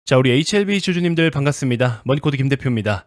자, 우리 HLB 주주님들 반갑습니다. 머니코드 김 대표입니다.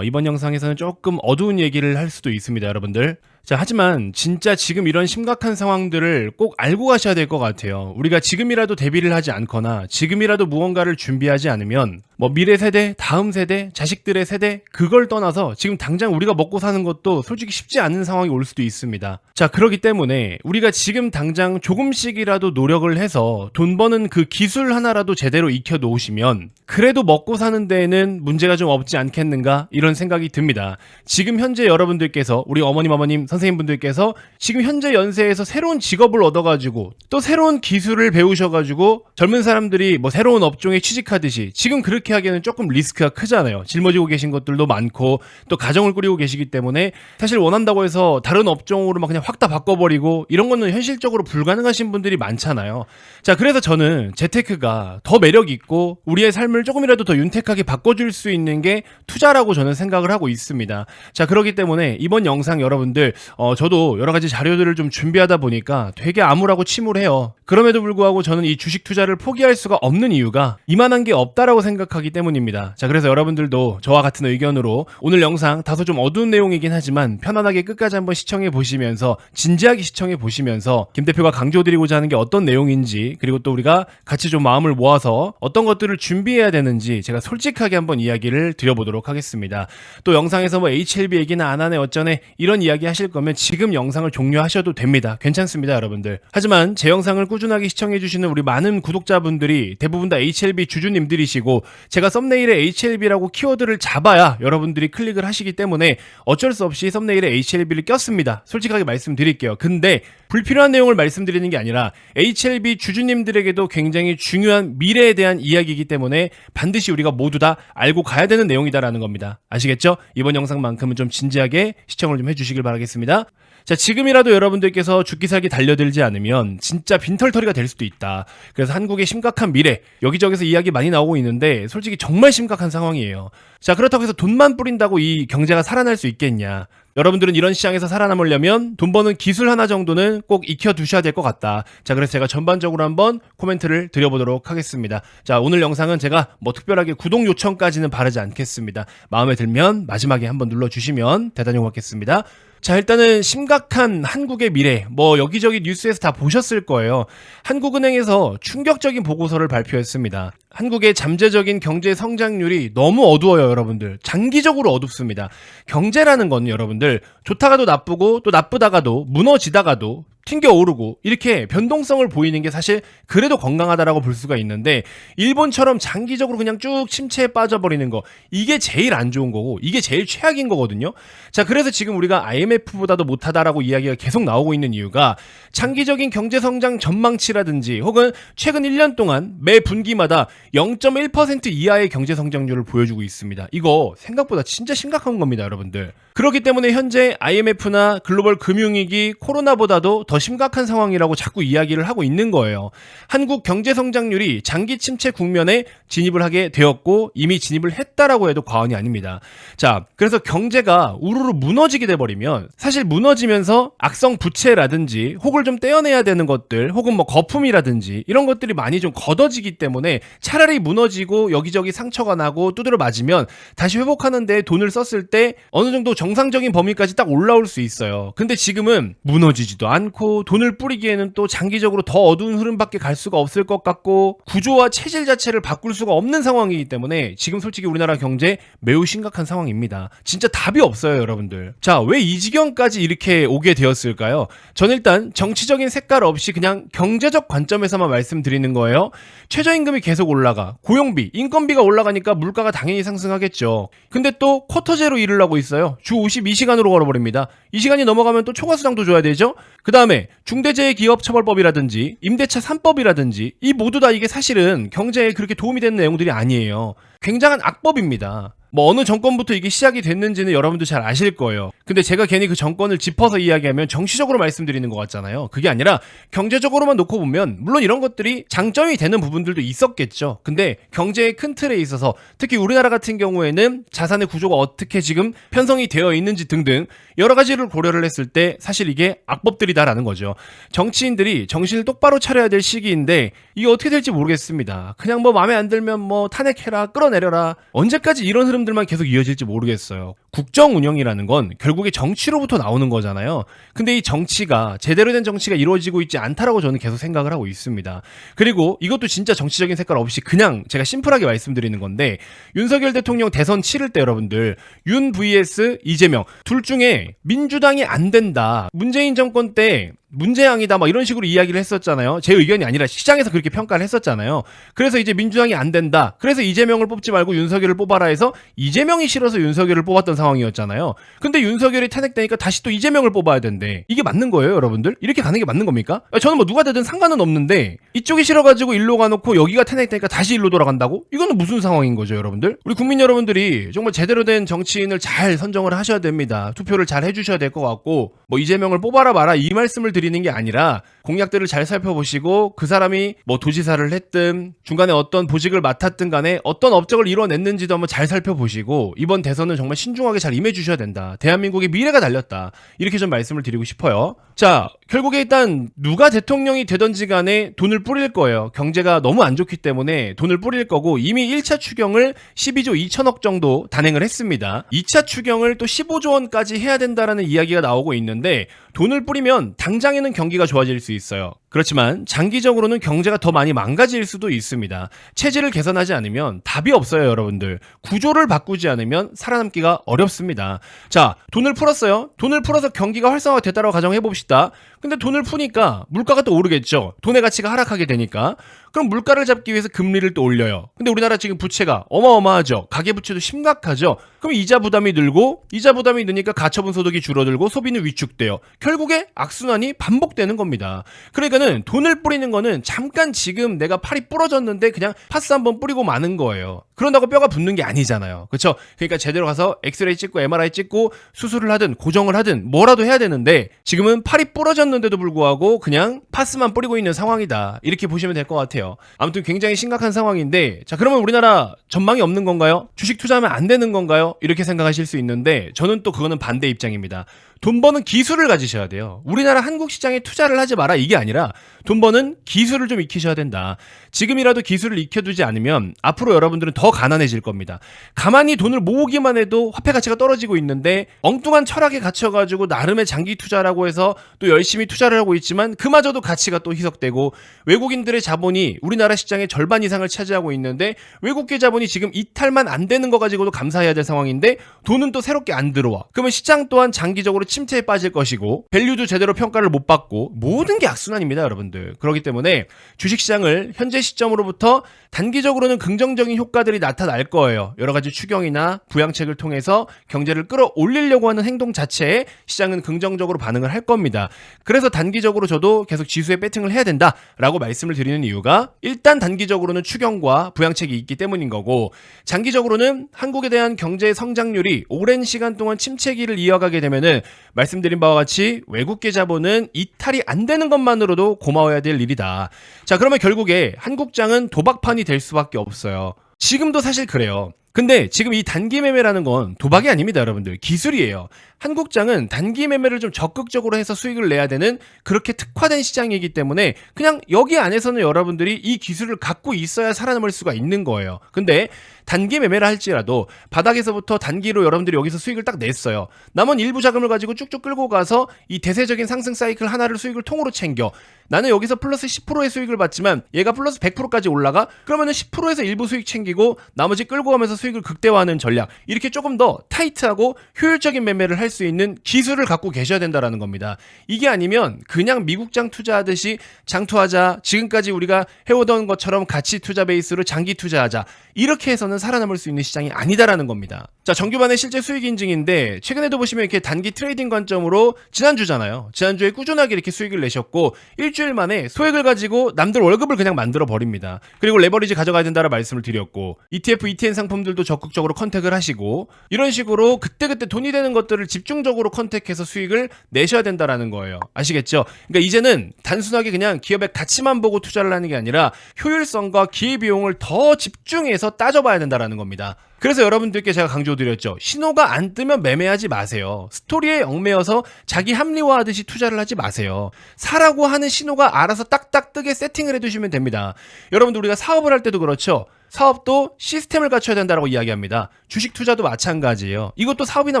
이번 영상에서는 조금 어두운 얘기를 할 수도 있습니다, 여러분들. 자, 하지만 진짜 지금 이런 심각한 상황들을 꼭 알고 가셔야 될 것 같아요. 우리가 지금이라도 대비를 하지 않거나 지금이라도 무언가를 준비하지 않으면 미래 세대, 다음 세대, 자식들의 세대 그걸 떠나서 지금 당장 우리가 먹고 사는 것도 솔직히 쉽지 않은 상황이 올 수도 있습니다. 자, 그렇기 때문에 우리가 지금 당장 조금씩이라도 노력을 해서 돈 버는 그 기술 하나라도 제대로 익혀 놓으시면 그래도 먹고 사는 데에는 문제가 좀 없지 않겠는가 이런 생각이 듭니다. 지금 현재 여러분들께서 우리 어머님, 아버님, 선생님분들께서 지금 현재 연세에서 새로운 직업을 얻어가지고 또 새로운 기술을 배우셔가지고 젊은 사람들이 새로운 업종에 취직하듯이 지금 그렇게 하기에는 조금 리스크가 크잖아요. 짊어지고 계신 것들도 많고 또 가정을 꾸리고 계시기 때문에 사실 원한다고 해서 다른 업종으로 막 그냥 확 다 바꿔버리고 이런 거는 현실적으로 불가능하신 분들이 많잖아요. 자, 그래서 저는 재테크가 더 매력 있고 우리의 삶을 조금이라도 더 윤택하게 바꿔줄 수 있는 게 투자라고 저는 생각을 하고 있습니다. 자, 그렇기 때문에 이번 영상 여러분들 저도 여러 가지 자료들을 좀 준비하다 보니까 되게 암울하고 침울해요. 그럼에도 불구하고 저는 이 주식 투자를 포기할 수가 없는 이유가 이만한 게 없다라고 생각하기 때문입니다. 자, 그래서 여러분들도 저와 같은 의견으로 오늘 영상 다소 좀 어두운 내용이긴 하지만 편안하게 끝까지 한번 시청해 보시면서 진지하게 시청해 보시면서 김 대표가 강조드리고자 하는 게 어떤 내용인지 그리고 또 우리가 같이 좀 마음을 모아서 어떤 것들을 준비해야 되는지 제가 솔직하게 한번 이야기를 드려보도록 하겠습니다. 또 영상에서 HLB 얘기나 안 하네 어쩌네 이런 이야기 하실 거면 지금 영상을 종료하셔도 됩니다. 괜찮습니다, 여러분들. 하지만 제 영상을 꾸준하게 시청해주시는 우리 많은 구독자분들이 대부분 다 HLB 주주님들이시고 제가 썸네일에 HLB라고 키워드를 잡아야 여러분들이 클릭을 하시기 때문에 어쩔 수 없이 썸네일에 HLB를 꼈습니다. 솔직하게 말씀드릴게요. 근데 불필요한 내용을 말씀드리는 게 아니라 HLB 주주님들에게도 굉장히 중요한 미래에 대한 이야기이기 때문에 반드시 우리가 모두 다 알고 가야 되는 내용이다라는 겁니다. 아시겠죠? 이번 영상만큼은 좀 진지하게 시청을 좀 해주시길 바라겠습니다. 자, 지금이라도 여러분들께서 죽기 살기 달려들지 않으면 진짜 빈털터리가 될 수도 있다. 그래서 한국의 심각한 미래, 여기저기서 이야기 많이 나오고 있는데 솔직히 정말 심각한 상황이에요. 자, 그렇다고 해서 돈만 뿌린다고 이 경제가 살아날 수 있겠냐? 여러분들은 이런 시장에서 살아남으려면 돈 버는 기술 하나 정도는 꼭 익혀두셔야 될 것 같다. 자, 그래서 제가 전반적으로 한번 코멘트를 드려보도록 하겠습니다. 자, 오늘 영상은 제가 특별하게 구독 요청까지는 바라지 않겠습니다. 마음에 들면 마지막에 한번 눌러주시면 대단히 고맙겠습니다. 자, 일단은 심각한 한국의 미래, 여기저기 뉴스에서 다 보셨을 거예요. 한국은행에서 충격적인 보고서를 발표했습니다. 한국의 잠재적인 경제 성장률이 너무 어두워요, 여러분들. 장기적으로 어둡습니다. 경제라는 건 여러분들 좋다가도 나쁘고 또 나쁘다가도 무너지다가도 튕겨오르고 이렇게 변동성을 보이는 게 사실 그래도 건강하다라고 볼 수가 있는데 일본처럼 장기적으로 그냥 쭉 침체에 빠져버리는 거 이게 제일 안 좋은 거고 이게 제일 최악인 거거든요. 자, 그래서 지금 우리가 IMF보다도 못하다라고 이야기가 계속 나오고 있는 이유가 장기적인 경제성장 전망치라든지 혹은 최근 1년 동안 매 분기마다 0.1% 이하의 경제성장률을 보여주고 있습니다. 이거 생각보다 진짜 심각한 겁니다, 여러분들. 그렇기 때문에 현재 IMF나 글로벌 금융위기, 코로나보다도 더 심각한 상황이라고 자꾸 이야기를 하고 있는 거예요. 한국 경제 성장률이 장기 침체 국면에 진입을 하게 되었고 이미 진입을 했다라고 해도 과언이 아닙니다. 자, 그래서 경제가 우르르 무너지게 돼버리면 사실 무너지면서 악성 부채라든지 혹을 좀 떼어내야 되는 것들 혹은 거품이라든지 이런 것들이 많이 좀 걷어지기 때문에 차라리 무너지고 여기저기 상처가 나고 두드려 맞으면 다시 회복하는 데 돈을 썼을 때 어느 정도 정상적인 범위까지 딱 올라올 수 있어요. 근데 지금은 무너지지도 않고 돈을 뿌리기에는 또 장기적으로 더 어두운 흐름밖에 갈 수가 없을 것 같고 구조와 체질 자체를 바꿀 수가 없는 상황이기 때문에 지금 솔직히 우리나라 경제 매우 심각한 상황입니다. 진짜 답이 없어요, 여러분들. 자, 왜 이 지경까지 이렇게 오게 되었을까요? 전 일단 정치적인 색깔 없이 그냥 경제적 관점에서만 말씀드리는 거예요. 최저임금이 계속 올라가, 고용비, 인건비가 올라가니까 물가가 당연히 상승하겠죠. 근데 또 쿼터제로 일을 하고 있어요. 주 52시간으로 걸어버립니다. 이 시간이 넘어가면 또 초과수당도 줘야 되죠? 그 다음에 중대재해기업처벌법이라든지 임대차 3법이라든지 이 모두 다 이게 사실은 경제에 그렇게 도움이 되는 내용들이 아니에요. 굉장한 악법입니다. 뭐 어느 정권부터 이게 시작이 됐는지는 여러분도 잘 아실 거예요. 근데 제가 괜히 그 정권을 짚어서 이야기하면 정치적으로 말씀드리는 것 같잖아요. 그게 아니라 경제적으로만 놓고 보면 물론 이런 것들이 장점이 되는 부분들도 있었겠죠. 근데 경제의 큰 틀에 있어서 특히 우리나라 같은 경우에는 자산의 구조가 어떻게 지금 편성이 되어 있는지 등등 여러 가지를 고려를 했을 때 사실 이게 악법들이다라는 거죠. 정치인들이 정신을 똑바로 차려야 될 시기인데 이게 어떻게 될지 모르겠습니다. 그냥 뭐 마음에 안 들면 뭐 탄핵해라, 끌어내려라. 언제까지 이런 흐름들만 계속 이어질지 모르겠어요. 국정 운영이라는 건 결국에 정치로부터 나오는 거잖아요. 근데 이 정치가 제대로 된 정치가 이루어지고 있지 않다라고 저는 계속 생각을 하고 있습니다. 그리고 이것도 진짜 정치적인 색깔 없이 그냥 제가 심플하게 말씀드리는 건데 윤석열 대통령 대선 치를 때 여러분들 윤 vs 이재명 둘 중에 민주당이 안 된다. 문재인 정권 때 문재양이다 막 이런 식으로 이야기를 했었잖아요. 제 의견이 아니라 시장에서 그렇게 평가를 했었잖아요. 그래서 이제 민주당이 안 된다. 그래서 이재명을 뽑지 말고 윤석열을 뽑아라 해서 이재명이 싫어서 윤석열을 뽑았던 상황이었잖아요. 근데 윤석열이 탄핵되니까 다시 또 이재명을 뽑아야 된대. 이게 맞는 거예요, 여러분들? 이렇게 가는 게 맞는 겁니까? 저는 뭐 누가 되든 상관은 없는데 이쪽이 싫어가지고 일로 가놓고 여기가 탄핵되니까 다시 일로 돌아간다고? 이거는 무슨 상황인 거죠, 여러분들? 우리 국민 여러분들이 정말 제대로 된 정치인을 잘 선정을 하셔야 됩니다. 투표를 잘 해주셔야 될 것 같고 뭐 이재명을 뽑아라 마라 이 말씀을 드리는 게 아니라 공약들을 잘 살펴보시고 그 사람이 뭐 도지사를 했든 중간에 어떤 보직을 맡았든 간에 어떤 업적을 이뤄냈는지도 한번 잘 살펴보시고 이번 대선은 정말 신중하게 잘 임해주셔야 된다. 대한민국의 미래가 달렸다. 이렇게 좀 말씀을 드리고 싶어요. 자, 결국에 일단 누가 대통령이 되든지 간에 돈을 뿌릴 거예요. 경제가 너무 안 좋기 때문에 돈을 뿌릴 거고 이미 1차 추경을 12조 2천억 정도 단행을 했습니다. 2차 추경을 또 15조 원까지 해야 된다라는 이야기가 나오고 있는데 돈을 뿌리면 당장에는 경기가 좋아질 수 있어요. 그렇지만 장기적으로는 경제가 더 많이 망가질 수도 있습니다. 체질을 개선하지 않으면 답이 없어요, 여러분들. 구조를 바꾸지 않으면 살아남기가 어렵습니다. 자, 돈을 풀었어요. 돈을 풀어서 경기가 활성화가 됐다고 가정해봅시다. 근데 돈을 푸니까 물가가 또 오르겠죠. 돈의 가치가 하락하게 되니까. 그럼 물가를 잡기 위해서 금리를 또 올려요. 근데 우리나라 지금 부채가 어마어마하죠. 가계부채도 심각하죠. 그럼 이자 부담이 늘고 이자 부담이 느니까 가처분 소득이 줄어들고 소비는 위축돼요. 결국에 악순환이 반복되는 겁니다. 그러니까는 돈을 뿌리는 거는 잠깐 지금 내가 팔이 부러졌는데 그냥 파스 한번 뿌리고 마는 거예요. 그런다고 뼈가 붙는 게 아니잖아요. 그렇죠? 그러니까 제대로 가서 엑스레이 찍고 MRI 찍고 수술을 하든 고정을 하든 뭐라도 해야 되는데 지금은 팔이 부러졌는데도 불구하고 그냥 파스만 뿌리고 있는 상황이다. 이렇게 보시면 될 것 같아요. 아무튼 굉장히 심각한 상황인데 자 그러면 우리나라 전망이 없는 건가요? 주식 투자하면 안 되는 건가요? 이렇게 생각하실 수 있는데 저는 또 그거는 반대 입장입니다. 돈 버는 기술을 가지셔야 돼요. 우리나라 한국 시장에 투자를 하지 마라 이게 아니라 돈 버는 기술을 좀 익히셔야 된다. 지금이라도 기술을 익혀두지 않으면 앞으로 여러분들은 더 가난해질 겁니다. 가만히 돈을 모으기만 해도 화폐 가치가 떨어지고 있는데 엉뚱한 철학에 갇혀가지고 나름의 장기 투자라고 해서 또 열심히 투자를 하고 있지만 그마저도 가치가 또 희석되고 외국인들의 자본이 우리나라 시장의 절반 이상을 차지하고 있는데 외국계 자본이 지금 이탈만 안 되는 거 가지고도 감사해야 될 상황인데 돈은 또 새롭게 안 들어와. 그러면 시장 또한 장기적으로 침체에 빠질 것이고 밸류도 제대로 평가를 못 받고 모든 게 악순환입니다, 여러분들. 그렇기 때문에 주식시장을 현재 시점으로부터 단기적으로는 긍정적인 효과들이 나타날 거예요. 여러 가지 추경이나 부양책을 통해서 경제를 끌어올리려고 하는 행동 자체에 시장은 긍정적으로 반응을 할 겁니다. 그래서 단기적으로 저도 계속 지수에 배팅을 해야 된다라고 말씀을 드리는 이유가 일단 단기적으로는 추경과 부양책이 있기 때문인 거고 장기적으로는 한국에 대한 경제 성장률이 오랜 시간 동안 침체기를 이어가게 되면은 말씀드린 바와 같이 외국계 자본은 이탈이 안 되는 것만으로도 고마워야 될 일이다. 자, 그러면 결국에 한국장은 도박판이 될 수밖에 없어요. 지금도 사실 그래요. 근데 지금 이 단기 매매라는 건 도박이 아닙니다, 여러분들. 기술이에요. 한국장은 단기 매매를 좀 적극적으로 해서 수익을 내야 되는 그렇게 특화된 시장이기 때문에 그냥 여기 안에서는 여러분들이 이 기술을 갖고 있어야 살아남을 수가 있는 거예요. 근데 단기 매매를 할지라도 바닥에서부터 단기로 여러분들이 여기서 수익을 딱 냈어요. 남은 일부 자금을 가지고 쭉쭉 끌고 가서 이 대세적인 상승 사이클 하나를 수익을 통으로 챙겨. 나는 여기서 플러스 10%의 수익을 받지만 얘가 플러스 100%까지 올라가? 그러면은 10%에서 일부 수익 챙기고 나머지 끌고 가면서 수익을 극대화하는 전략. 이렇게 조금 더 타이트하고 효율적인 매매를 할 수 있는 기술을 갖고 계셔야 된다라는 겁니다. 이게 아니면 그냥 미국장 투자하듯이 장투하자. 지금까지 우리가 해오던 것처럼 가치 투자 베이스로 장기 투자하자. 이렇게 해서는 살아남을 수 있는 시장이 아니다라는 겁니다. 자, 자, 정규반의 실제 수익 인증인데 최근에도 보시면 이렇게 단기 트레이딩 관점으로 지난주잖아요. 지난주에 꾸준하게 이렇게 수익을 내셨고 일주일 만에 소액을 가지고 남들 월급을 그냥 만들어 버립니다. 그리고 레버리지 가져가야 된다는 말씀을 드렸고 ETF, ETN 상품들도 적극적으로 컨택을 하시고 이런 식으로 그때그때 돈이 되는 것들을 집중적으로 컨택해서 수익을 내셔야 된다라는 거예요. 아시겠죠? 그러니까 이제는 단순하게 그냥 기업의 가치만 보고 투자를 하는 게 아니라 효율성과 기회비용을 더 집중해서 따져봐야 된다라는 겁니다. 그래서 여러분들께 제가 강조드렸죠. 신호가 안 뜨면 매매하지 마세요. 스토리에 얽매여서 자기 합리화하듯이 투자를 하지 마세요. 사라고 하는 신호가 알아서 딱딱 뜨게 세팅을 해두시면 됩니다. 여러분들 우리가 사업을 할 때도 그렇죠. 사업도 시스템을 갖춰야 된다고 이야기합니다. 주식 투자도 마찬가지예요. 이것도 사업이나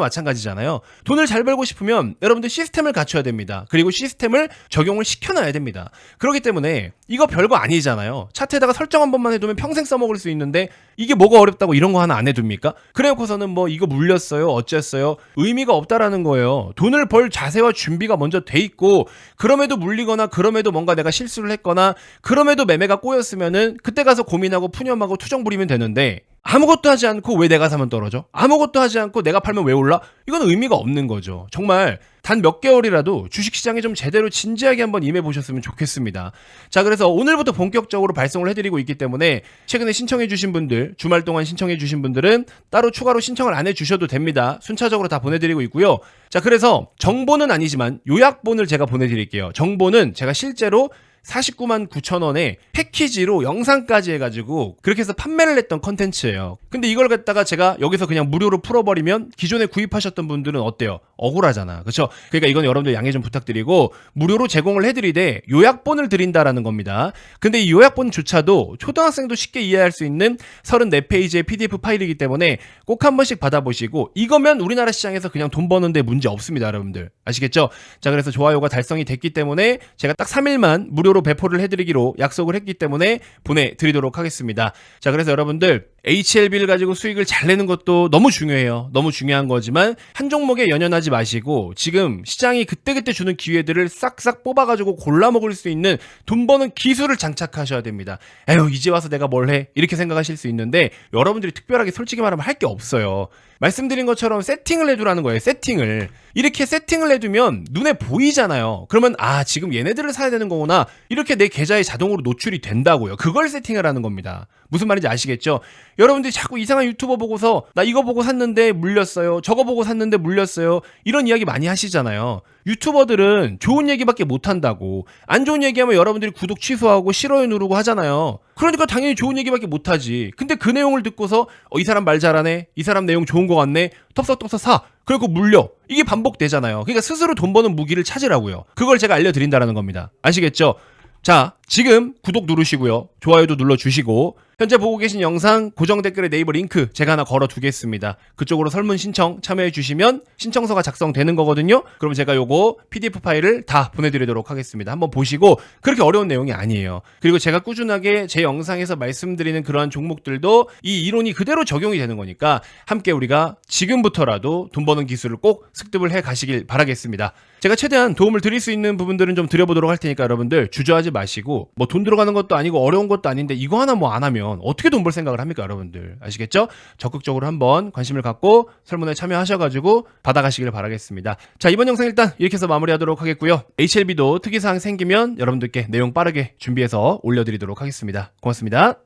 마찬가지잖아요. 돈을 잘 벌고 싶으면 여러분들 시스템을 갖춰야 됩니다. 그리고 시스템을 적용을 시켜놔야 됩니다. 그렇기 때문에 이거 별거 아니잖아요. 차트에다가 설정 한 번만 해두면 평생 써먹을 수 있는데 이게 뭐가 어렵다고 이런 거 하나 안 해둡니까? 그래놓고서는 뭐 이거 물렸어요 어쨌어요 의미가 없다라는 거예요. 돈을 벌 자세와 준비가 먼저 돼 있고 그럼에도 물리거나 그럼에도 뭔가 내가 실수를 했거나 그럼에도 매매가 꼬였으면은 그때 가서 고민하고 푸념하고 투정 부리면 되는데 아무것도 하지 않고 왜 내가 사면 떨어져? 아무것도 하지 않고 내가 팔면 왜 올라? 이건 의미가 없는 거죠. 정말 단 몇 개월이라도 주식시장에 좀 제대로 진지하게 한번 임해보셨으면 좋겠습니다. 자, 그래서 오늘부터 본격적으로 발송을 해드리고 있기 때문에 최근에 신청해주신 분들, 주말 동안 신청해주신 분들은 따로 추가로 신청을 안 해주셔도 됩니다. 순차적으로 다 보내드리고 있고요. 자, 그래서 정보는 아니지만 요약본을 제가 보내드릴게요. 정보는 제가 실제로 49만 9천 원에 패키지로 영상까지 해가지고 그렇게 해서 판매를 했던 컨텐츠예요. 근데 이걸 갖다가 제가 여기서 그냥 무료로 풀어버리면 기존에 구입하셨던 분들은 어때요? 억울하잖아. 그렇죠? 그러니까 이건 여러분들 양해 좀 부탁드리고 무료로 제공을 해드리되 요약본을 드린다라는 겁니다. 근데 이 요약본조차도 초등학생도 쉽게 이해할 수 있는 34페이지의 PDF 파일이기 때문에 꼭 한 번씩 받아보시고 이거면 우리나라 시장에서 그냥 돈 버는데 문제 없습니다. 여러분들 아시겠죠? 자, 그래서 좋아요가 달성이 됐기 때문에 제가 딱 3일만 무료로 배포를 해드리기로 약속을 했기 때문에 보내드리도록 하겠습니다. 자, 그래서 여러분들 HLB를 가지고 수익을 잘 내는 것도 너무 중요해요. 너무 중요한 거지만 한 종목에 연연하지 마시고 지금 시장이 그때그때 주는 기회들을 싹싹 뽑아가지고 골라 먹을 수 있는 돈 버는 기술을 장착하셔야 됩니다. 에휴, 이제 와서 내가 뭘 해? 이렇게 생각하실 수 있는데 여러분들이 특별하게 솔직히 말하면 할 게 없어요. 말씀드린 것처럼 세팅을 해두라는 거예요. 세팅을. 이렇게 세팅을 해두면 눈에 보이잖아요. 그러면 아, 지금 얘네들을 사야 되는 거구나. 이렇게 내 계좌에 자동으로 노출이 된다고요. 그걸 세팅하라는 겁니다. 무슨 말인지 아시겠죠? 여러분들이 자꾸 이상한 유튜버 보고서 나 이거 보고 샀는데 물렸어요. 저거 보고 샀는데 물렸어요. 이런 이야기 많이 하시잖아요. 유튜버들은 좋은 얘기밖에 못한다고. 안 좋은 얘기하면 여러분들이 구독 취소하고 싫어요 누르고 하잖아요. 그러니까 당연히 좋은 얘기밖에 못하지. 근데 그 내용을 듣고서 이 사람 말 잘하네. 이 사람 내용 좋은 거 같네. 텁석텁석 사. 그리고 물려. 이게 반복되잖아요. 그러니까 스스로 돈 버는 무기를 찾으라고요. 그걸 제가 알려드린다는 겁니다. 아시겠죠? 자, 지금 구독 누르시고요. 좋아요도 눌러주시고 현재 보고 계신 영상 고정 댓글에 네이버 링크 제가 하나 걸어 두겠습니다. 그쪽으로 설문 신청 참여해 주시면 신청서가 작성되는 거거든요. 그럼 제가 요거 PDF 파일을 다 보내드리도록 하겠습니다. 한번 보시고 그렇게 어려운 내용이 아니에요. 그리고 제가 꾸준하게 제 영상에서 말씀드리는 그러한 종목들도 이 이론이 그대로 적용이 되는 거니까 함께 우리가 지금부터라도 돈 버는 기술을 꼭 습득을 해 가시길 바라겠습니다. 제가 최대한 도움을 드릴 수 있는 부분들은 좀 드려보도록 할 테니까 여러분들 주저하지 마시고 뭐 돈 들어가는 것도 아니고 어려운 것도 아닌데 이거 하나 뭐 안 하면 어떻게 돈 벌 생각을 합니까 여러분들 아시겠죠? 적극적으로 한번 관심을 갖고 설문에 참여하셔가지고 받아가시길 바라겠습니다. 자, 이번 영상 일단 이렇게 해서 마무리하도록 하겠고요. HLB도 특이사항 생기면 여러분들께 내용 빠르게 준비해서 올려드리도록 하겠습니다. 고맙습니다.